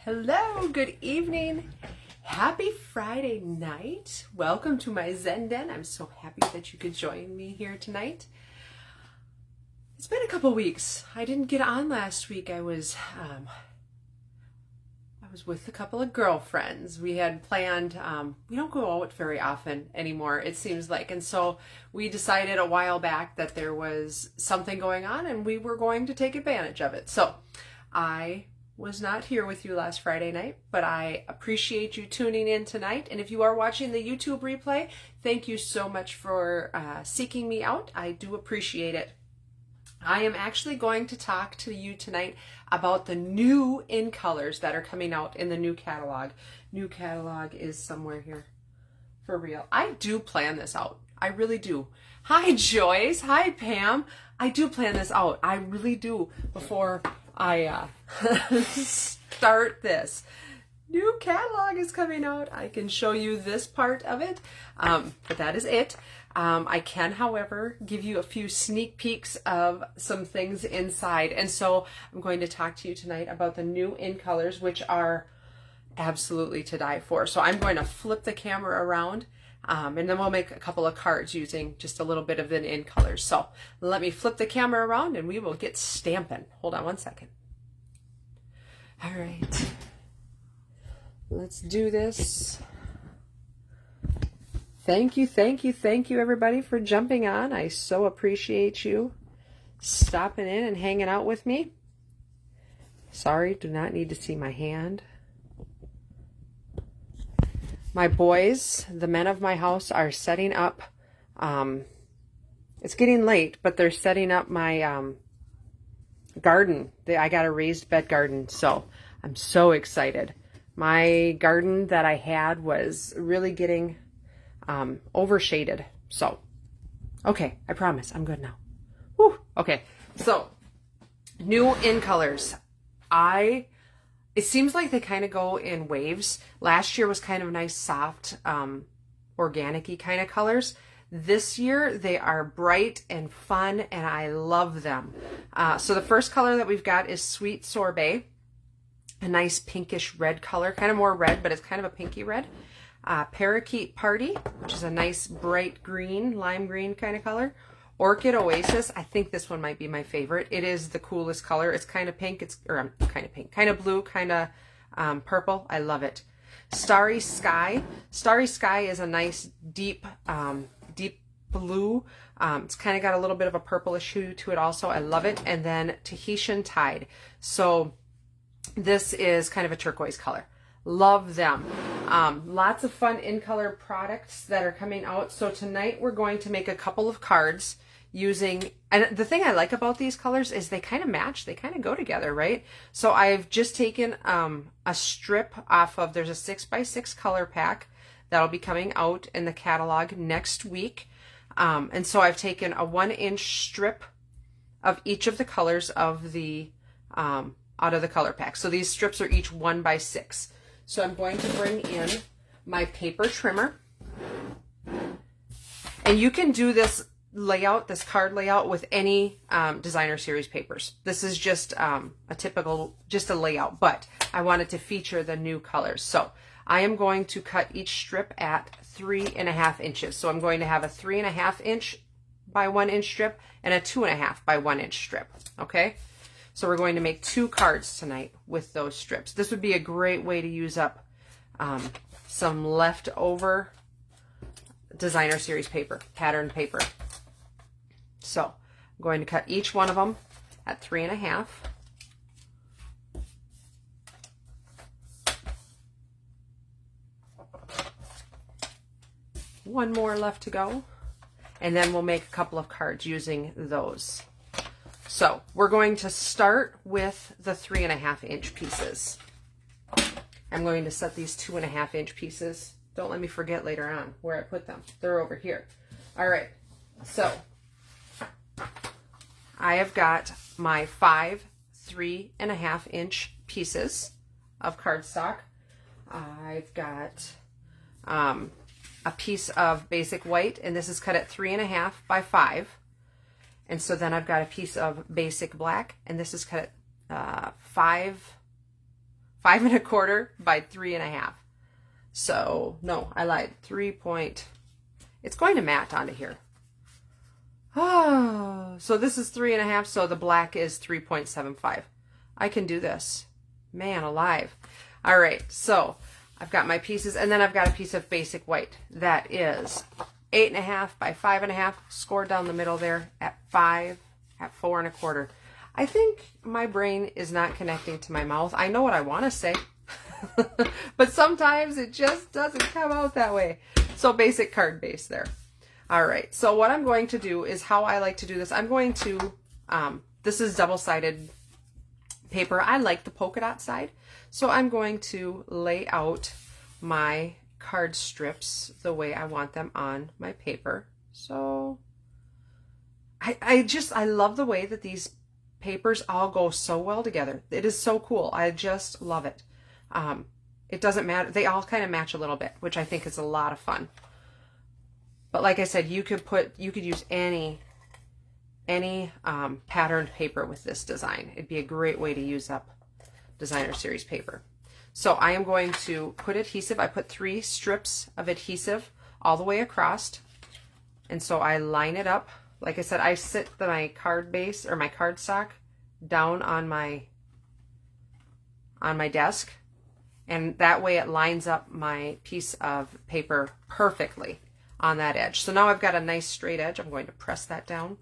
Hello, good evening. Happy Friday night. Welcome to my Zen Den. I'm so happy that you could join me here tonight. It's been a couple weeks. I didn't get on last week. I was with a couple of girlfriends. We had planned, we don't go out very often anymore, it seems like. And so we decided a while back that there was something going on and we were going to take advantage of it. So I was not here with you last Friday night, but I appreciate you tuning in tonight. And if you are watching the YouTube replay, thank you so much for seeking me out. I do appreciate it. I am actually going to talk to you tonight about the new in colors that are coming out in the new catalog. New catalog is somewhere here, for real. I do plan this out. I really do. Hi, Joyce. Hi, Pam. I do plan this out. I really do before I start this. New catalog is coming out. I can show you this part of it, but that is it. I can, however, give you a few sneak peeks of some things inside. And so I'm going to talk to you tonight about the new in colors, which are absolutely to die for. So I'm going to flip the camera around, and then we'll make a couple of cards using just a little bit of the in colors. So let me flip the camera around and we will get stamping. Hold on one second. All right. Let's do this. Thank you, everybody, for jumping on. I so appreciate you stopping in and hanging out with me. Sorry, do not need to see my hand. My boys, the men of my house, are setting up. It's getting late, but they're setting up my garden. I got a raised bed garden, so I'm so excited. My garden that I had was really getting overshaded. So, okay, I promise I'm good now. Whew. Okay, so new in colors. It seems like they kind of go in waves. Last year was kind of nice, soft, organic-y kind of colors. This year they are bright and fun, and I love them. So the first color that we've got is Sweet Sorbet. A nice pinkish red color, kind of more red, but it's kind of a pinky red. Parakeet Party, which is a nice bright green, lime green kind of color. Orchid Oasis, I think this one might be my favorite. It is the coolest color. It's kind of pink, kind of blue, kind of purple. I love it. Starry Sky. Starry Sky is a nice deep blue. It's kind of got a little bit of a purplish hue to it also. I love it. And then Tahitian Tide. So this is kind of a turquoise color. Love them. Lots of fun in color products that are coming out. So tonight we're going to make a couple of cards using, and the thing I like about these colors is they kind of match, they kind of go together, right? So I've just taken a strip off of, there's a 6x6 color pack that'll be coming out in the catalog next week. And so I've taken a 1-inch strip of each of the colors of the out of the color pack. So these strips are each 1x6. So I'm going to bring in my paper trimmer. And you can do this layout, this card layout, with any designer series papers. This is just a typical, just a layout, but I wanted to feature the new colors. So I am going to cut each strip at 3.5 inches. So I'm going to have a 3.5 inch by 1 inch strip and a 2.5 by 1 inch strip. Okay. So we're going to make 2 cards tonight with those strips. This would be a great way to use up some leftover designer series paper, pattern paper. So I'm going to cut each one of them at 3.5. One more left to go. And then we'll make a couple of cards using those. So we're going to start with the 3.5 inch pieces. I'm going to set these 2.5 inch pieces. Don't let me forget later on where I put them. They're over here. All right. So I have got my 5 3.5 inch pieces of cardstock. I've got a piece of basic white, and this is cut at 3.5 by 5. And so then I've got a piece of basic black, and this is cut at 5 5¼ by 3½. So no, I lied. It's going to mat onto here. Oh, so this is 3½. So the black is 3.75. I can do this. Man alive. All right. So I've got my pieces, and then I've got a piece of basic white that is 8½ by 5½, scored down the middle there at 5, at 4¼ I think my brain is not connecting to my mouth. I know what I want to say, but sometimes it just doesn't come out that way. So basic card base there. All right, so what I'm going to do is how I like to do this. I'm going to, this is double-sided paper. I like the polka dot side. So I'm going to lay out my card strips the way I want them on my paper. So I love the way that these papers all go so well together. It is so cool. I just love it. It doesn't matter. They all kind of match a little bit, which I think is a lot of fun. But like I said, you could use any patterned paper with this design. It'd be a great way to use up designer series paper. So I am going to put adhesive. I put 3 strips of adhesive all the way across. And so I line it up. Like I said, I sit my card base or my cardstock down on my desk, and that way it lines up my piece of paper perfectly on that edge. So now I've got a nice straight edge. I'm going to press that down.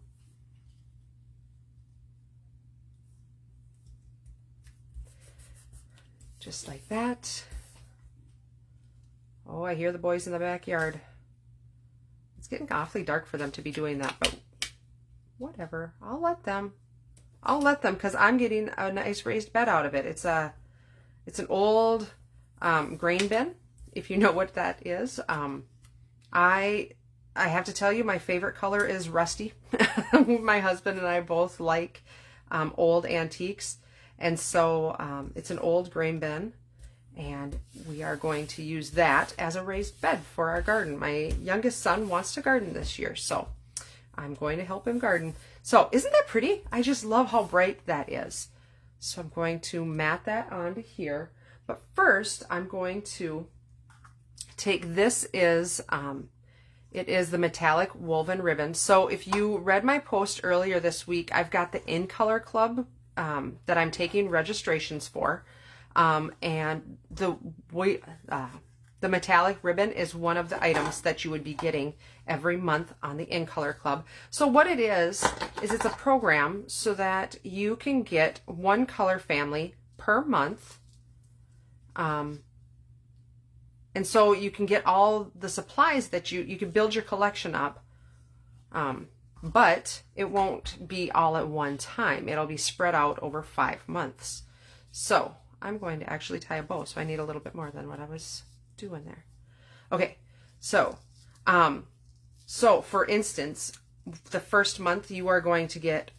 Just like that. Oh, I hear the boys in the backyard. It's getting awfully dark for them to be doing that, but whatever. I'll let them because I'm getting a nice raised bed out of it. It's an old grain bin, if you know what that is. I have to tell you, my favorite color is rusty. My husband and I both like old antiques, and so it's an old grain bin, and we are going to use that as a raised bed for our garden. My youngest son wants to garden this year, so I'm going to help him garden. So isn't that pretty? I just love how bright that is. So I'm going to mat that onto here. But first, I'm going to take this it is the metallic woven ribbon. So if you read my post earlier this week, I've got the In Color Club that I'm taking registrations for. And the metallic ribbon is one of the items that you would be getting every month on the In Color Club. So what it is it's a program so that you can get one color family per month. And so you can get all the supplies that you can build your collection up. But it won't be all at one time. It'll be spread out over 5 months. So I'm going to actually tie a bow, so I need a little bit more than what I was doing there. Okay, so for instance, the first month you are going to get,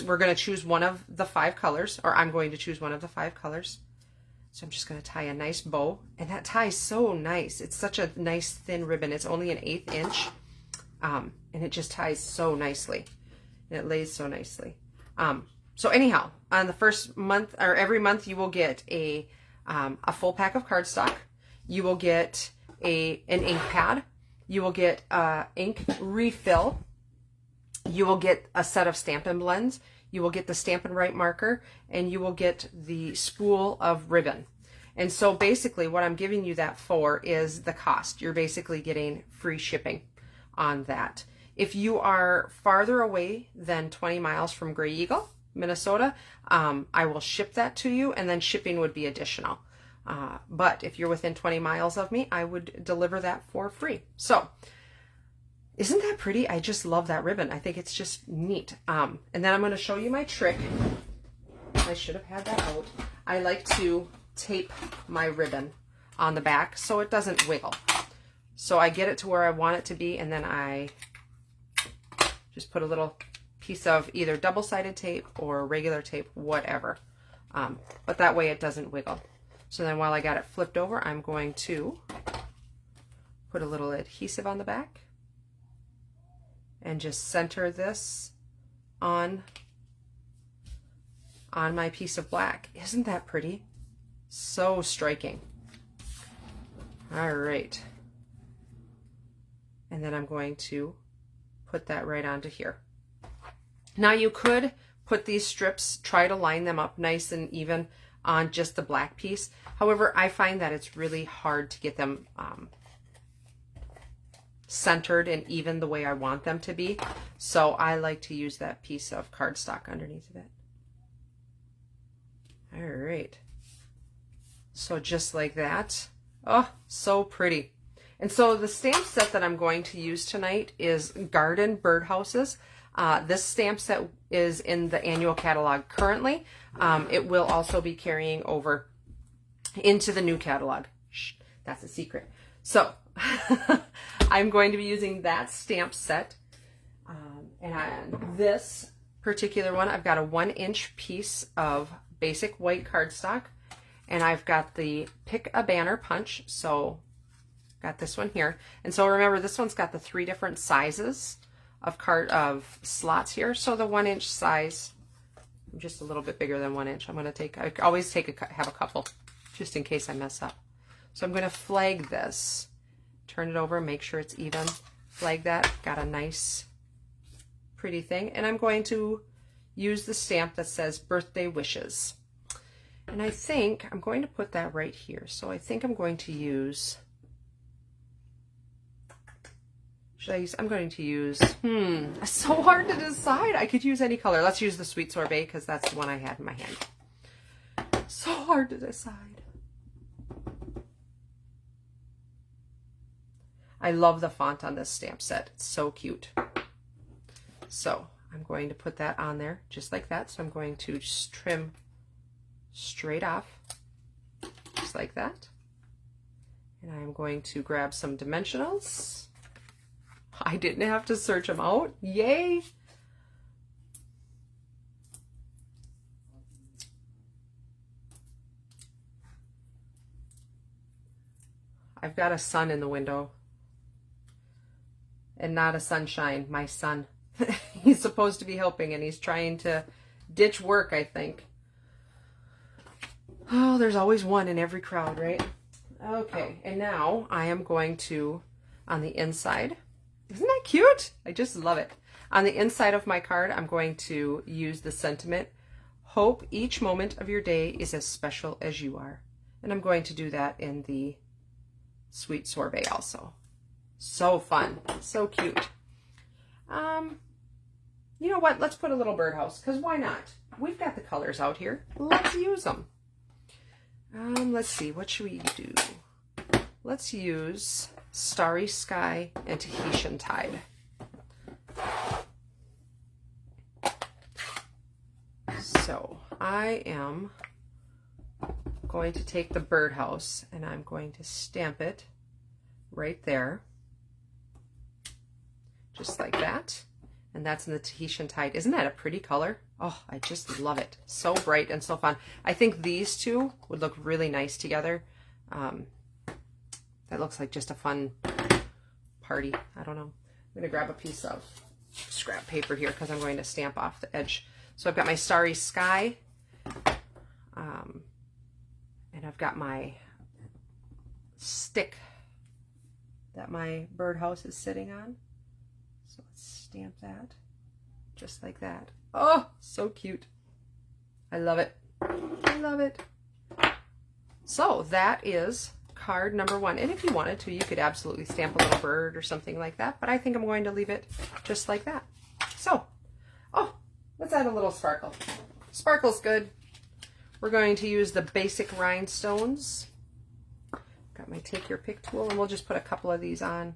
we're going to choose one of the 5 colors, or I'm going to choose one of the 5 colors. So I'm just going to tie a nice bow, and that ties so nice. It's such a nice thin ribbon. It's only an 1/8 inch, and it just ties so nicely, and it lays so nicely. So anyhow, on the first month, or every month, you will get a full pack of cardstock. You will get an ink pad. You will get ink refill. You will get a set of Stampin' Blends. You will get the Stampin' Right marker, and you will get the spool of ribbon. And so basically what I'm giving you that for is the cost. You're basically getting free shipping on that. If you are farther away than 20 miles from Gray Eagle, Minnesota, I will ship that to you, and then shipping would be additional. But if you're within 20 miles of me, I would deliver that for free. So isn't that pretty? I just love that ribbon. I think it's just neat. And then I'm going to show you my trick. I should have had that out. I like to tape my ribbon on the back so it doesn't wiggle. So I get it to where I want it to be, and then I just put a little piece of either double-sided tape or regular tape, whatever. But that way it doesn't wiggle. So then while I got it flipped over, I'm going to put a little adhesive on the back and just center this on my piece of black. Isn't that pretty? So striking. All right. And then I'm going to put that right onto here. Now you could put these strips, try to line them up nice and even on just the black piece. However, I find that it's really hard to get them centered and even the way I want them to be. So I like to use that piece of cardstock underneath of it. All right. So just like that. Oh, so pretty. And so the stamp set that I'm going to use tonight is Garden Birdhouses. This stamp set is in the annual catalog currently. It will also be carrying over into the new catalog. Shh, that's a secret. So I'm going to be using that stamp set. And on this particular one, I've got a 1-inch piece of basic white cardstock. And I've got the Pick a Banner punch. So got this one here. And so remember, this one's got the 3 different sizes of slots here. So the 1-inch size, I'm just a little bit bigger than 1 inch. I'm going to take, I always have a couple just in case I mess up. So I'm going to flag this, turn it over, make sure it's even, flag that, got a nice pretty thing. And I'm going to use the stamp that says Birthday Wishes. And I think I'm going to put that right here. So I think I'm going to use, I'm going to use, it's so hard to decide. I could use any color. Let's use the Sweet Sorbet because that's the one I had in my hand. So hard to decide. I love the font on this stamp set. It's so cute. So I'm going to put that on there just like that. So I'm going to just trim straight off, just like that. And I'm going to grab some dimensionals. I didn't have to search them out. Yay! I've got a sun in the window. And not a sunshine, my son. He's supposed to be helping and he's trying to ditch work, I think. Oh, there's always one in every crowd, right? Okay, and now I am going to, on the inside, isn't that cute? I just love it. On the inside of my card, I'm going to use the sentiment, hope each moment of your day is as special as you are. And I'm going to do that in the Sweet Sorbet also. So fun, so cute. You know what? Let's put a little birdhouse, because why not? We've got the colors out here. Let's use them. Let's see, what should we do? Let's use Starry Sky and Tahitian Tide. So I am going to take the birdhouse and I'm going to stamp it right there. Just like that. And that's in the Tahitian Tide. Isn't that a pretty color? Oh, I just love it. So bright and so fun. I think these two would look really nice together. That looks like just a fun party. I don't know. I'm going to grab a piece of scrap paper here because I'm going to stamp off the edge. So I've got my Starry Sky. And I've got my stick that my birdhouse is sitting on. So let's stamp that just like that. Oh, so cute. I love it. I love it. So that is card number 1. And if you wanted to, you could absolutely stamp a little bird or something like that. But I think I'm going to leave it just like that. So, oh, let's add a little sparkle. Sparkle's good. We're going to use the basic rhinestones. Got my Take Your Pick tool, and we'll just put a couple of these on.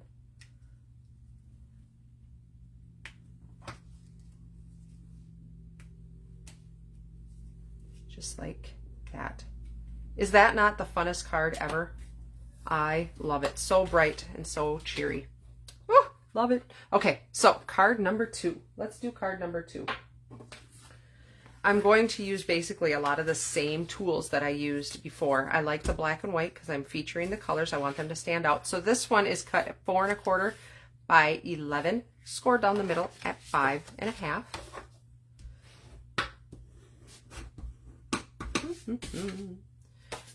Just like that. Is that not the funnest card ever? I love it. So bright and so cheery. Oh, love it. Okay, so card number 2. Let's do card number 2. I'm going to use basically a lot of the same tools that I used before. I like the black and white because I'm featuring the colors. I want them to stand out. So this one is cut at 4 1/4 by 11, scored down the middle at 5 1/2.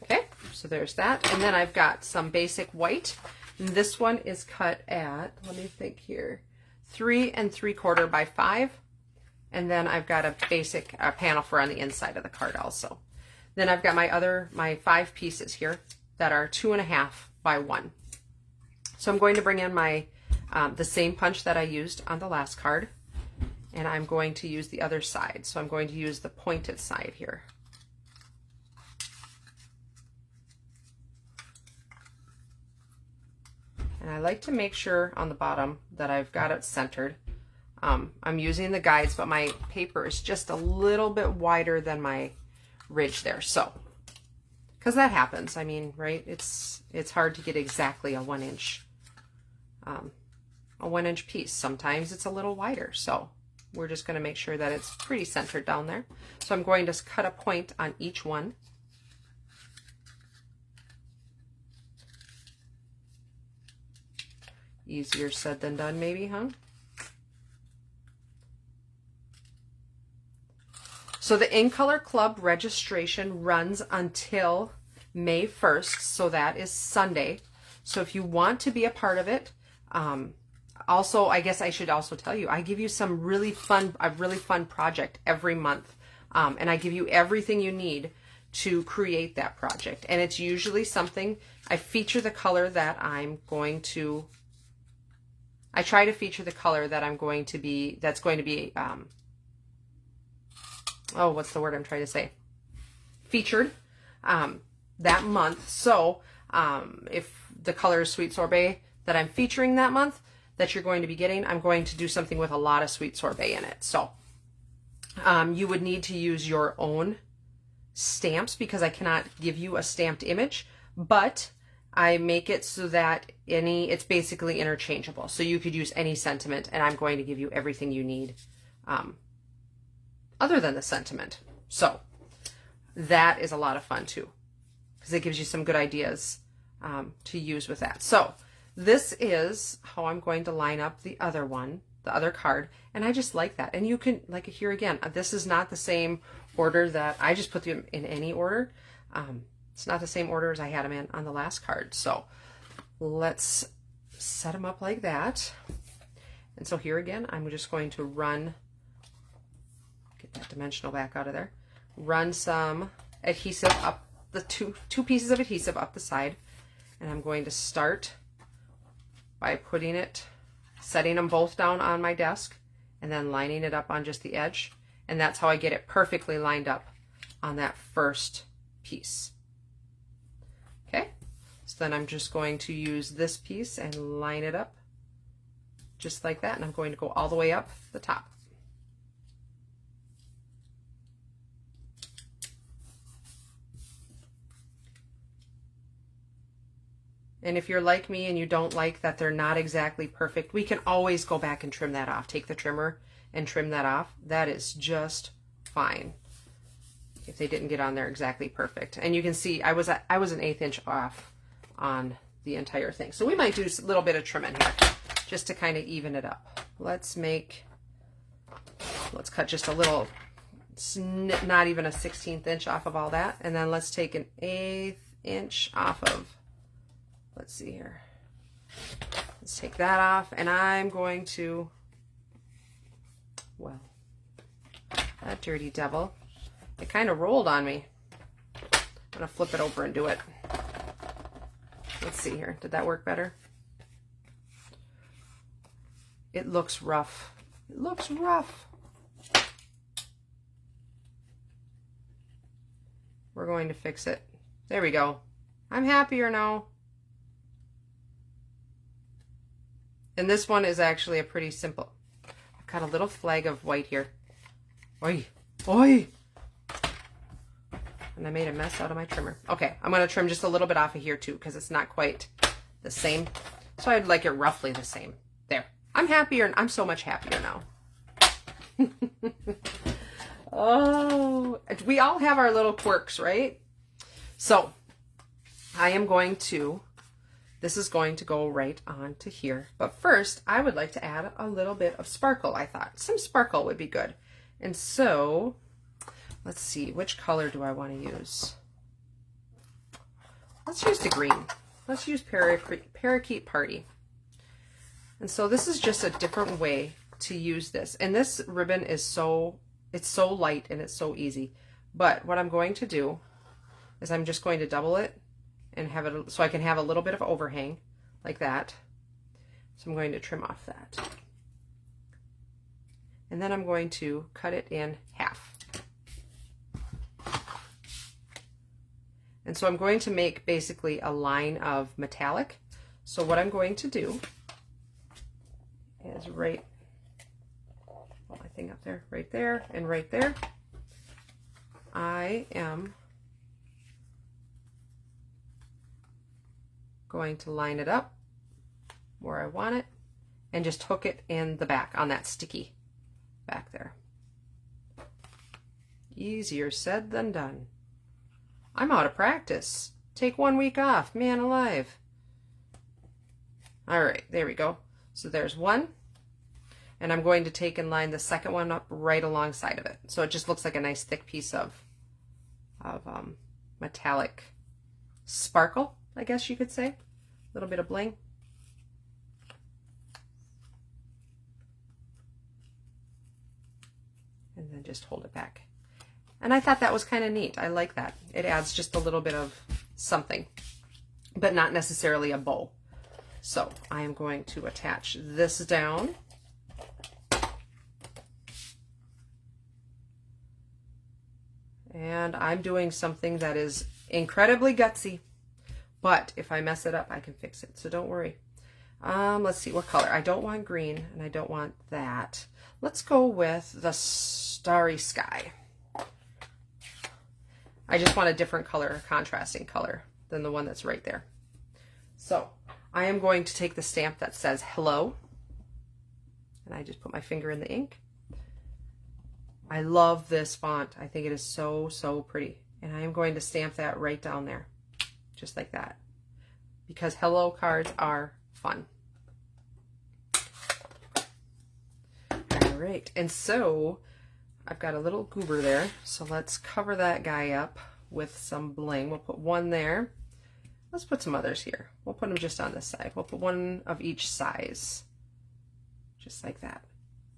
Okay, So there's that. And then I've got some basic white. And this one is cut at, let me think here, 3 3/4 by 5. And then I've got a basic panel for on the inside of the card also. Then I've got my 5 pieces here that are 2 1/2 by 1. So I'm going to bring in my, the same punch that I used on the last card. And I'm going to use the other side. So I'm going to use the pointed side here. And I like to make sure on the bottom that I've got it centered. I'm using the guides, but my paper is just a little bit wider than my ridge there. So, because that happens, I mean, right? It's hard to get exactly a 1 inch, a 1 inch piece. Sometimes it's a little wider. So we're just going to make sure that it's pretty centered down there. So I'm going to cut a point on each one. Easier said than done, maybe, huh? So the In Color Club registration runs until May 1st, so that is Sunday. So if you want to be a part of it, also, I guess I should also tell you, I give you a really fun project every month, and I give you everything you need to create that project. And it's usually something, I feature the color that I'm going to, I try to feature the color that I'm going to be, that's going to be, oh, what's the word I'm trying to say? Featured that month. So if the color is Sweet Sorbet that I'm featuring that month, that you're going to be getting, I'm going to do something with a lot of Sweet Sorbet in it. So you would need to use your own stamps because I cannot give you a stamped image, but I make it so that it's basically interchangeable. So you could use any sentiment, and I'm going to give you everything you need other than the sentiment. So that is a lot of fun too, because it gives you some good ideas to use with that. So this is how I'm going to line up the other one, the other card. And I just like that. And you can, like here again, this is not the same order that I just put them in any order. It's not the same order as I had them in on the last card. So let's set them up like that. And so here again, I'm just going to run, get that dimensional back out of there, run some adhesive up the two pieces of adhesive up the side. And I'm going to start by putting it, setting them both down on my desk and then lining it up on just the edge. And that's how I get it perfectly lined up on that first piece. Okay, so then I'm just going to use this piece and line it up just like that. And I'm going to go all the way up the top. And if you're like me and you don't like that they're not exactly perfect, we can always go back and trim that off. Take the trimmer and trim that off. That is just fine if they didn't get on there exactly perfect. And you can see I was an 1/8 inch off on the entire thing. So we might do a little bit of trimming here just to kind of even it up. Let's cut just a little, not even a 1/16 inch off of all that. And then let's take an 1/8 inch off of, let's see here. Let's take that off, and I'm going to, well, that dirty devil, it kind of rolled on me. I'm going to flip it over and do it. Let's see here. Did that work better? It looks rough. It looks rough. We're going to fix it. There we go. I'm happier now. And this one is actually a pretty simple. I've got a little flag of white here. Oi, oi. And I made a mess out of my trimmer. Okay, I'm going to trim just a little bit off of here too, because it's not quite the same. So I'd like it roughly the same. There. I'm happier. I'm so much happier now. Oh, we all have our little quirks, right? So I am going to, this is going to go right on to here. But first, I would like to add a little bit of sparkle, I thought. Some sparkle would be good. And so, let's see, which color do I want to use? let's use the green. Let's use Parakeet Party. And so this is just a different way to use this. And this ribbon is it's so light and it's so easy. But what I'm going to do is I'm just going to double it and have it so I can have a little bit of overhang like that. So I'm going to trim off that. And then I'm going to cut it in half. And so I'm going to make basically a line of metallic. So what I'm going to do is right, put my thing up there, right there, and right there. I am going to line it up where I want it and just hook it in the back on that sticky back there. Easier said than done. I'm out of practice. Take 1 week off, man alive. All right, there we go. So there's one, and I'm going to take and line the second one up right alongside of it. So it just looks like a nice thick piece of metallic sparkle, I guess you could say. A little bit of bling. And then just hold it back. And I thought that was kind of neat. I like that. It adds just a little bit of something, but not necessarily a bow. So I am going to attach this down. And I'm doing something that is incredibly gutsy, but if I mess it up, I can fix it. So don't worry. Let's see what color. I don't want green and I don't want that. Let's go with the Starry Sky. I just want a different color, a contrasting color than the one that's right there. So I am going to take the stamp that says hello, and I just put my finger in the ink. I love this font. I think it is so, so pretty. And I am going to stamp that right down there, just like that, because hello cards are fun. All right, and so I've got a little goober there, so let's cover that guy up with some bling. We'll put one there. Let's put some others here. We'll put them just on this side. We'll put one of each size, just like that.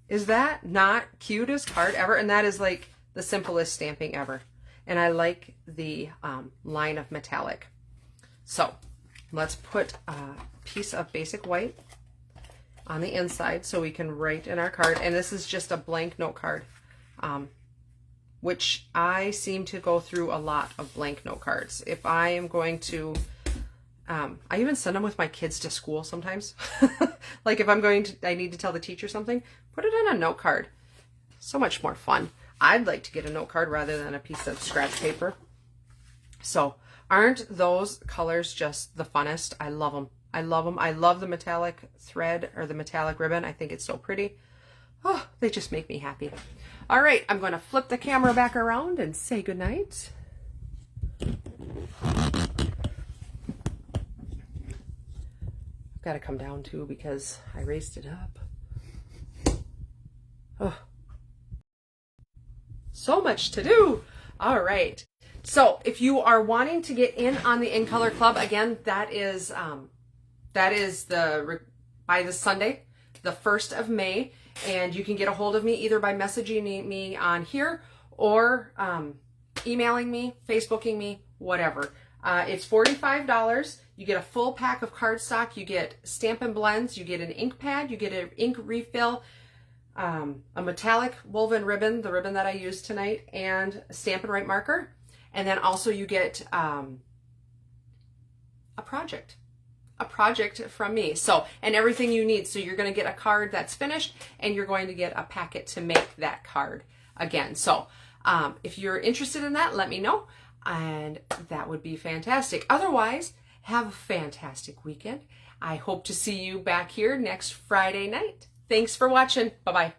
Is that not cutest card ever? And that is like the simplest stamping ever. And I like the line of metallic. So let's put a piece of basic white on the inside so we can write in our card. And this is just a blank note card, which I seem to go through a lot of blank note cards. If I am going to, I even send them with my kids to school sometimes. Like if I'm going to, I need to tell the teacher something, put it on a note card. So much more fun. I'd like to get a note card rather than a piece of scratch paper. So aren't those colors just the funnest? I love them. I love them. I love the metallic thread or the metallic ribbon. I think it's so pretty. Oh, they just make me happy. All right, I'm going to flip the camera back around and say goodnight. I've got to come down too because I raised it up. Oh, so much to do. All right. So if you are wanting to get in on the In Color Club, again, that is by this Sunday, the 1st of May. And you can get a hold of me either by messaging me on here or emailing me, Facebooking me, whatever. It's $45. You get a full pack of cardstock. You get Stampin' Blends. You get an ink pad. You get an ink refill, a metallic woven ribbon, the ribbon that I used tonight, and a Stampin' Right marker. And then also you get a project from me. So, and everything you need. So you're going to get a card that's finished and you're going to get a packet to make that card again. So if you're interested in that, let me know. And that would be fantastic. Otherwise, have a fantastic weekend. I hope to see you back here next Friday night. Thanks for watching. Bye-bye.